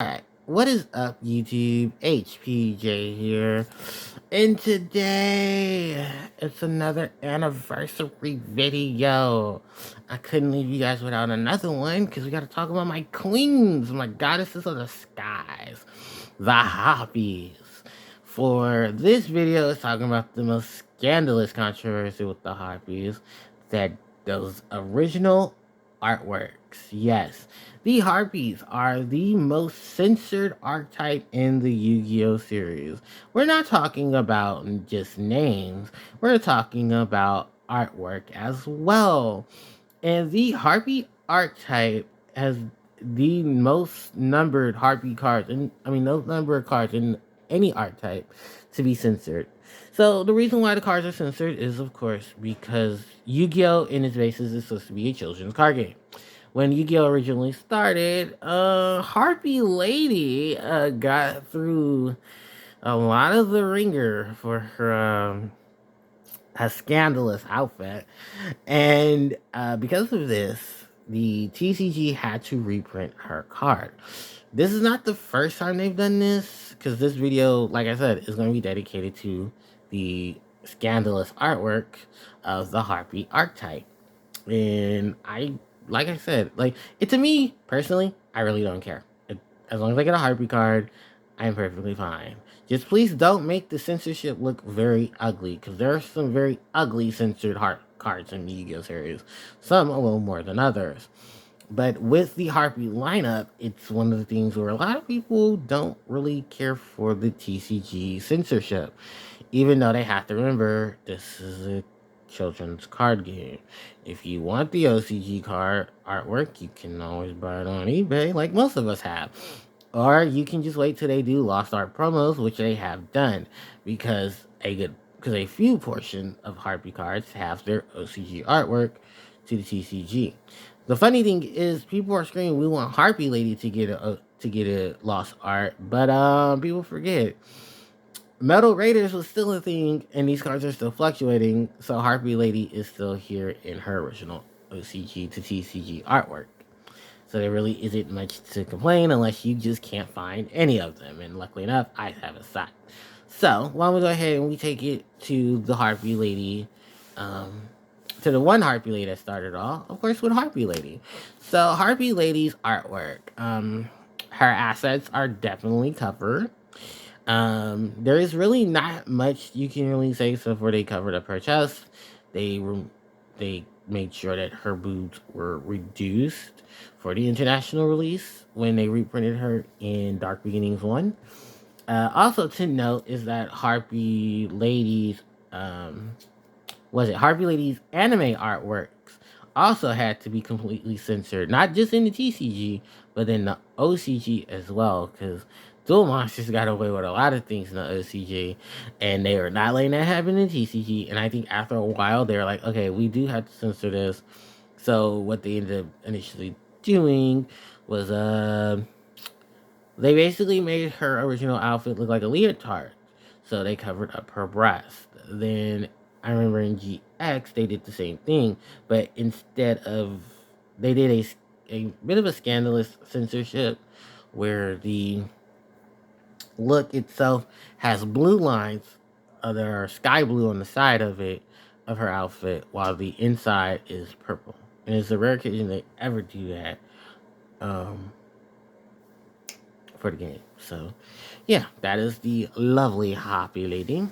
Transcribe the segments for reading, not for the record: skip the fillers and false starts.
Alright, what is up YouTube? HPJ here. And today, it's another anniversary video. I couldn't leave you guys without another one because we got to talk about my queens, my goddesses of the skies, the Harpies. For this video, it's talking about the most scandalous controversy with the Harpies, that those original artworks. Yes, the Harpies are the most censored archetype in the Yu-Gi-Oh series. We're not talking about just names, we're talking about artwork as well. And the Harpie archetype has the most numbered Harpie cards, and those number of cards in any archetype to be censored. So the reason why the cards are censored is, of course, because Yu-Gi-Oh in its basis is supposed to be a children's card game. When Yu-Gi-Oh originally started, Harvey Lady got through a lot of the ringer for her scandalous outfit, and because of this, the TCG had to reprint her card. This is not the first time they've done this, because this video, like I said, is going to be dedicated to the scandalous artwork of the Harpie archetype. And like I said, it, to me personally, I really don't care. As long as I get a Harpie card, I'm perfectly fine. Just please don't make the censorship look very ugly, because there are some very ugly censored cards in the Yu-Gi-Oh series. Some a little more than others. But with the Harpie lineup, it's one of the things where a lot of people don't really care for the TCG censorship. Even though they have to remember, this is a children's card game. If you want the OCG card artwork, you can always buy it on eBay, like most of us have. Or you can just wait till they do Lost Art promos, which they have done, because a few portion of Harpie cards have their OCG artwork to the TCG. The funny thing is, people are screaming, "We want Harpie Lady to get a Lost Art," but people forget Metal Raiders was still a thing, and these cards are still fluctuating. So Harpie Lady is still here in her original OCG to TCG artwork. So there really isn't much to complain unless you just can't find any of them. And luckily enough, I have a site. So why don't we go ahead and we take it to the Harpie Lady, to the one Harpie Lady that started all, of course, with Harpie Lady. So Harpie Lady's artwork, her assets are definitely covered. There is really not much you can really say except for they covered up her chest. They made sure that her boobs were reduced for the international release when they reprinted her in Dark Beginnings 1. Also to note is that Harpie Lady's Harpie Lady's anime artworks also had to be completely censored, not just in the TCG, but in the OCG as well, because Duel Monsters got away with a lot of things in the OCG, and they were not letting that happen in TCG. And I think after a while, they were like, okay, we do have to censor this. So what they ended up initially doing was they basically made her original outfit look like a leotard. So they covered up her breast. Then I remember in GX they did the same thing, but instead of, they did a bit of a scandalous censorship where the look itself has blue lines that are sky blue on the side of it, of her outfit, while the inside is purple. And it's a rare occasion they ever do that for the game. So yeah, that is the lovely Harpie Lady.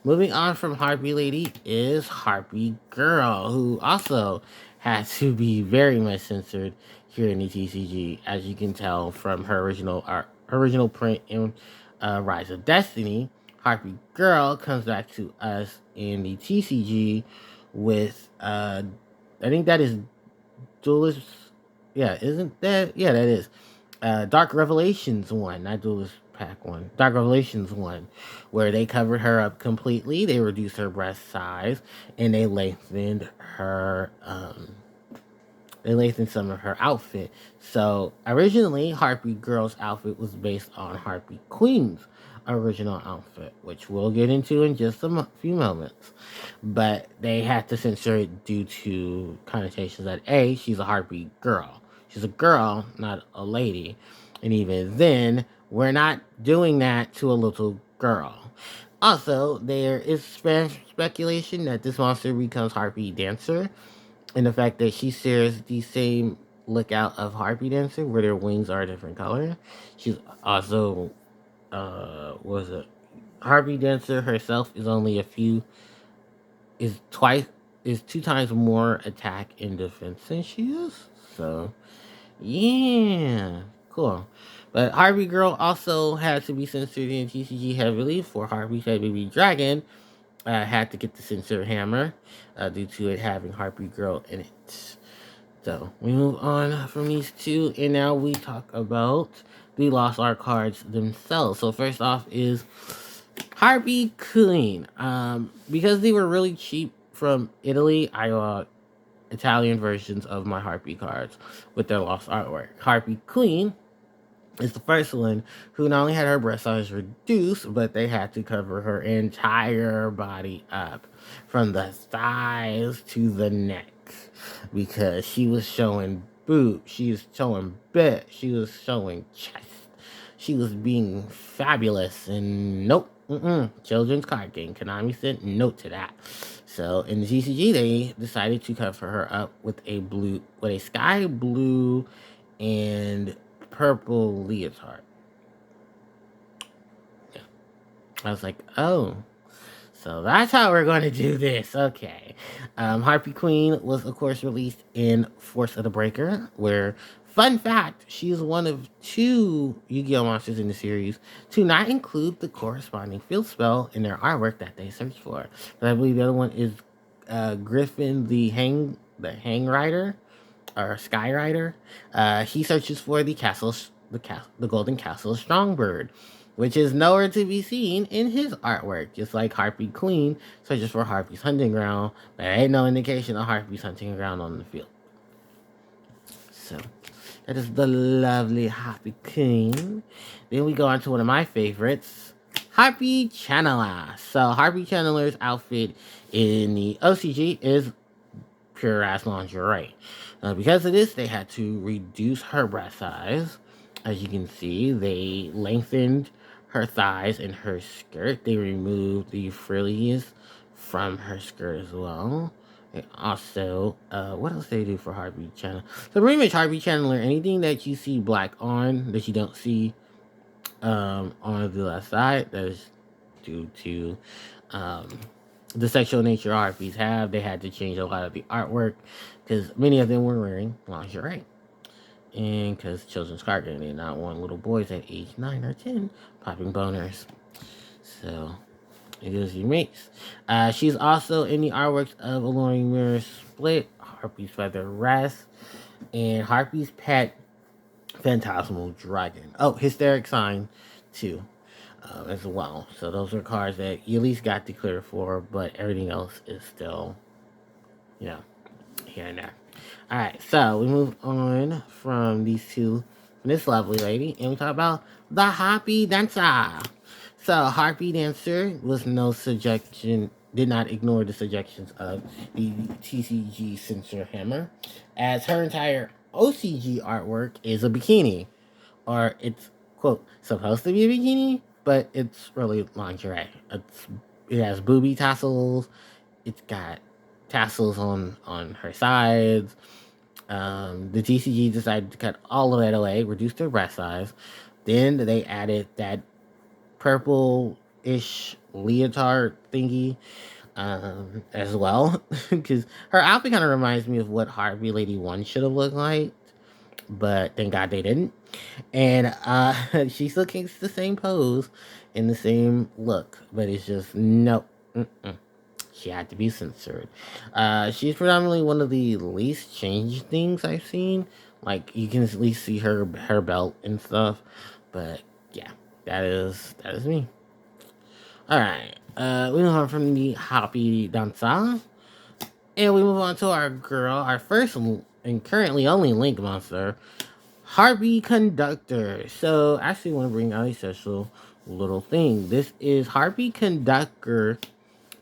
Moving on from Harpie Lady is Harvey Girl, who also had to be very much censored here in the TCG, as you can tell from her original print in Rise of Destiny. Harpie Girl comes back to us in the TCG with I think that is Duelist. Yeah, isn't that? Yeah, that is Dark Revelations 1, not Duelist Pack 1. Dark Revelations 1, where they covered her up completely. They reduced her breast size, and they lengthened some of her outfit. So originally, Harvey Girl's outfit was based on Harvey Queen's original outfit, which we'll get into in just a few moments. But they had to censor it due to connotations that A, she's a Harvey Girl. She's a girl, not a lady. And even then, we're not doing that to a little girl. Also, there is speculation that this monster becomes Harpy Dancer, and the fact that she shares the same lookout of Harpy Dancer, where their wings are a different color. She's also, was it Harpy Dancer herself is only is twice, is 2 times more attack and defense than she is. So, yeah, cool. But Harvey Girl also had to be censored in TCG heavily for Harvey Baby Dragon. Had to get the censor hammer due to it having Harpy Girl in it. So we move on from these two, and now we talk about the Lost Art cards themselves. So first off is Harvey Queen. Because they were really cheap from Italy, I got Italian versions of my Harpie cards with their Lost artwork. Harvey Queen is the first one who not only had her breast size reduced, but they had to cover her entire body up from the thighs to the neck because she was showing boobs, she was showing butt, she was showing chest, she was being fabulous, and nope, children's card game. Konami said no to that. So in the TCG, they decided to cover her up with a sky blue and purple leotard. Yeah. I was like, oh, so that's how we're going to do this. Okay. Harpy Queen was, of course, released in Force of the Breaker, where, fun fact, she is one of 2 Yu-Gi-Oh! Monsters in the series to not include the corresponding field spell in their artwork that they searched for. But I believe the other one is Griffin the Hang Rider, or Sky Rider. He searches for the Golden Castle Strongbird, which is nowhere to be seen in his artwork. Just like Harpy Queen searches for Harpy's hunting ground, but there ain't no indication of Harpy's hunting ground on the field. So that is the lovely Harpy Queen. Then we go on to one of my favorites, Harvey Chandler. So Harvey Chandler's outfit in the OCG is pure ass lingerie. Because of this, they had to reduce her breast size. As you can see, they lengthened her thighs and her skirt. They removed the frillies from her skirt as well. And also, what else did they do for Harvey Chandler? So pretty much Harvey Chandler, anything that you see black on that you don't see on the left side, that is due to the sexual nature Harpies have. They had to change a lot of the artwork because many of them were wearing lingerie. And because children's card game, they not want little boys at age 9 or 10 popping boners. So it is unique. She's also in the artworks of Alluring Mirror Split, Harpy's Feather Rest, and Harpy's Pet Phantasmal Dragon. Oh, Hysteric Sign too. As well. So those are cards that you at least got to clear for, but everything else is still, here and there. Alright, so we move on from these two, from this lovely lady, and we talk about the Harpy Dancer. So Harpy Dancer was no suggestion, did not ignore the suggestions of the TCG censor hammer, as her entire OCG artwork is a bikini, or it's, quote, supposed to be a bikini, but it's really lingerie. It has booby tassels. It's got tassels on her sides. The TCG decided to cut all of that away, reduce their breast size. Then they added that purple-ish leotard thingy as well. Because her outfit kind of reminds me of what Harvey Lady 1 should have looked like. But thank God they didn't. And she still keeps the same pose and the same look, but it's just nope. She had to be censored. She's predominantly one of the least changed things I've seen. Like you can at least see her belt and stuff. But yeah, that is me. All right, we move on from the Harpy Dancer, and we move on to our girl, our first and currently only Link monster, Harvey Conductor. So I actually want to bring out a special little thing. This is Harvey Conductor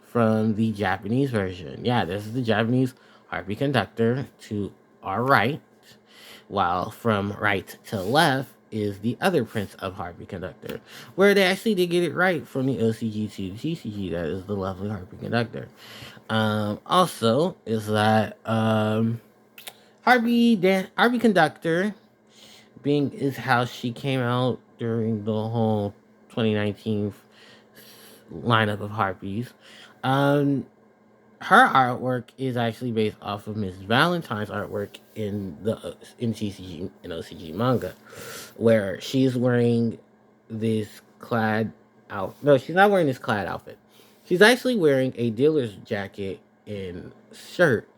from the Japanese version. Yeah, this is the Japanese Harvey Conductor to our right, while from right to left is the other Prince of Harpy Conductor, where they actually did get it right from the OCG to the TCG. That is the lovely Harpy Conductor. Also, is that Harvey Conductor being is how she came out during the whole 2019 lineup of Harpies. Um, Her artwork is actually based off of Miss Valentine's artwork in TCG and OCG manga, where she's wearing this clad out. No, she's not wearing this clad outfit. She's actually wearing a dealer's jacket and shirt,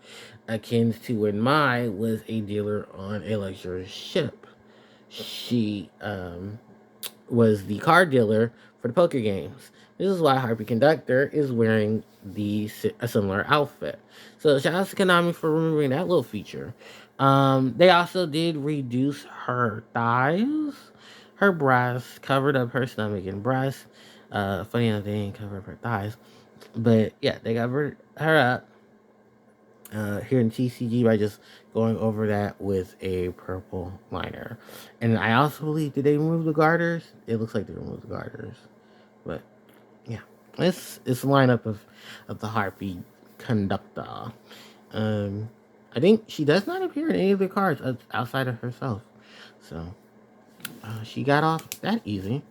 akin to when Mai was a dealer on a luxurious ship. She was the card dealer for the poker games. This is why Harpy Conductor is wearing a similar outfit. So shout out to Konami for removing that little feature. They also did reduce her thighs, her breasts, covered up her stomach and breasts. Funny enough, they didn't cover up her thighs, but yeah, they covered her up here in TCG by just going over that with a purple liner. And I also believe, did they remove the garters? It looks like they removed the garters. But yeah, it's a lineup of the Harpy Conductor. I think she does not appear in any of the cards outside of herself. So she got off that easy.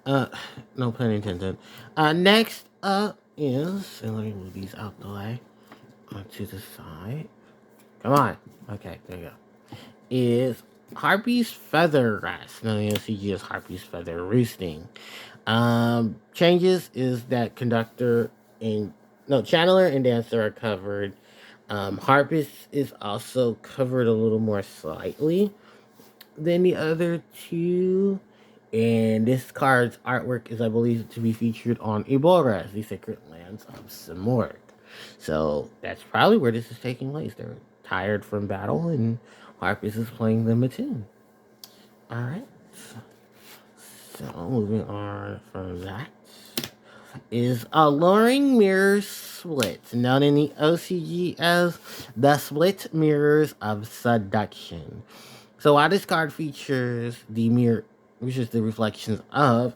No pun intended. Next up is, and let me move these out the way. To the side. Come on. Okay, there you go. Is Harpy's Feather Rest. Now the OCG is Harpy's Feather Roosting. Changes is that Chandler and Dancer are covered. Harpis is also covered a little more slightly than the other two. And this card's artwork is, I believe, to be featured on Iboras, the Sacred Lands of Simorg. So that's probably where this is taking place. They're tired from battle, and Harpis is playing them a tune. Alright. So moving on from that is Alluring Mirror Split, known in the OCG as the Split Mirrors of Seduction. So while this card features the mirror, which is the reflections of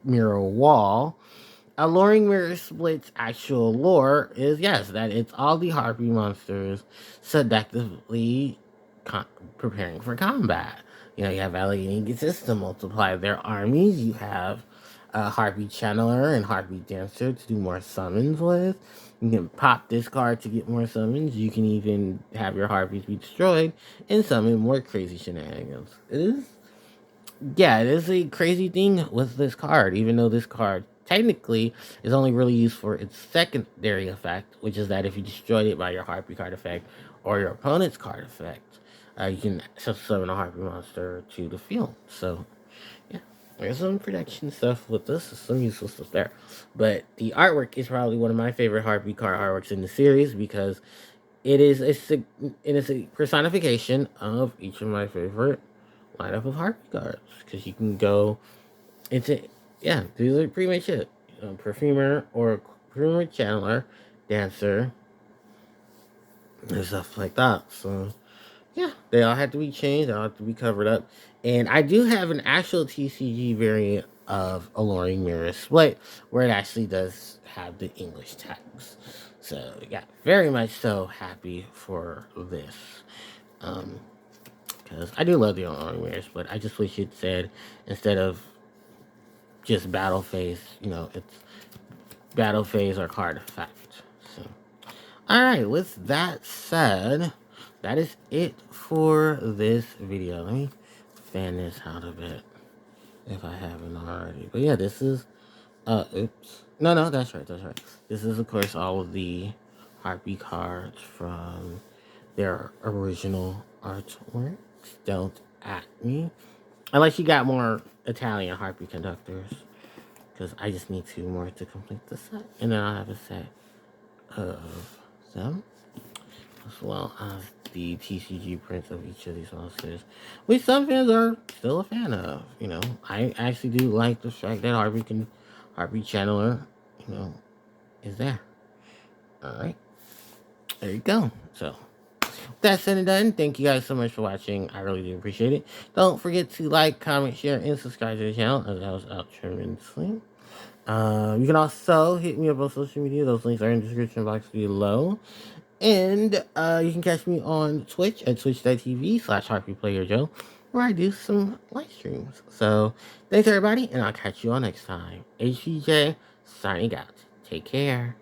Mirror Wall, Alluring Mirror Split's actual lore is, yes, that it's all the Harpy monsters seductively preparing for combat. You know, you have Allegheny to multiply their armies. You have Harvey Chandler and Harvey Dancer to do more summons with. You can pop this card to get more summons. You can even have your Harpies be destroyed and summon more crazy shenanigans. It is a crazy thing with this card, even though this card technically is only really used for its secondary effect, which is that if you destroyed it by your Harpy card effect or your opponent's card effect, you can summon a Harpy monster to the field. So, yeah, there's some protection stuff with this, some useful stuff there. But the artwork is probably one of my favorite Harpy card artworks in the series because it is a personification of each of my favorite lineup of Harpy cards. Because you can go into, yeah, these are pretty much it. Perfumer Chandler, Dancer, and stuff like that. So, yeah, they all have to be changed. They all have to be covered up. And I do have an actual TCG variant of Alluring Mirror Split where it actually does have the English text. So, yeah, very much so happy for this. Because I do love the Alluring Mirror Split. I just wish it said, instead of just battle phase, it's battle phase or card effect. So, alright, with that said, that is it for this video. Let me fan this out a bit if I haven't already. But yeah, this is oops. No, that's right. This is, of course, all of the Harpy cards from their original artworks. Don't at me. Unless you got more Italian Harpy Conductors. Because I just need 2 more to complete the set. And then I'll have a set of them. As well as the TCG prints of each of these monsters. Which some fans are still a fan of. I actually do like the fact that Harvey Chandler, is there. Alright. There you go. So, That's said and done. Thank you guys so much for watching. I really do appreciate it. Don't forget to like, comment, share, and subscribe to the channel, as that was out tremendously. You can also hit me up on social media. Those links are in the description box below. And you can catch me on Twitch at twitch.tv/HarpiePlayerJoe, where I do some live streams. So thanks everybody, and I'll catch you all next time. HCJ signing out. Take care.